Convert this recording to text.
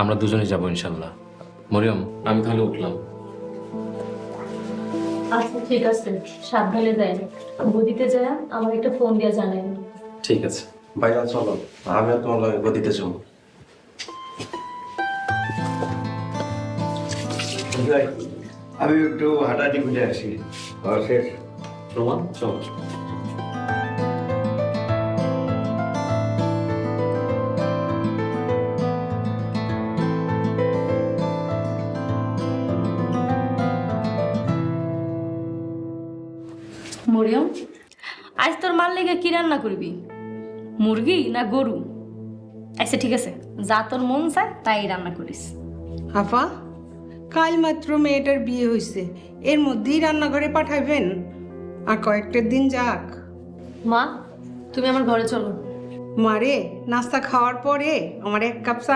আমরা দুজনেই যাবো ইনশাল্লাহ। মরিয়ম, আমি তাহলে উঠলাম। আচ্ছা ঠিক আছে, সাবধানে যাই। গদিতে যায় আমার একটা ফোন দিয়ে জানাই। ঠিক আছে। ভাইয়া চলো, আমিও তোমার লগে গদিতে যাবো। আমি একটু হাঁটাহাঁটি করে আসি। শেষ। রোমান চল। মরিয়ম, আজ তোর মার লেগে কি রান্না করবি? মুরগি না গরু? আচ্ছা ঠিক আছে, যা তোর মন চায় তাই রান্না করিস। আপা, কাল মাত্র মেয়েটার বিয়ে হয়েছে, এর মধ্যেই রান্নাঘরে পাঠাইবেন? আর কয়েকটা দিন যাক। মা, তুমি আমার ঘরে চলো। মারে, নাস্তা খাওয়ার পরে আমার 1 কাপ চা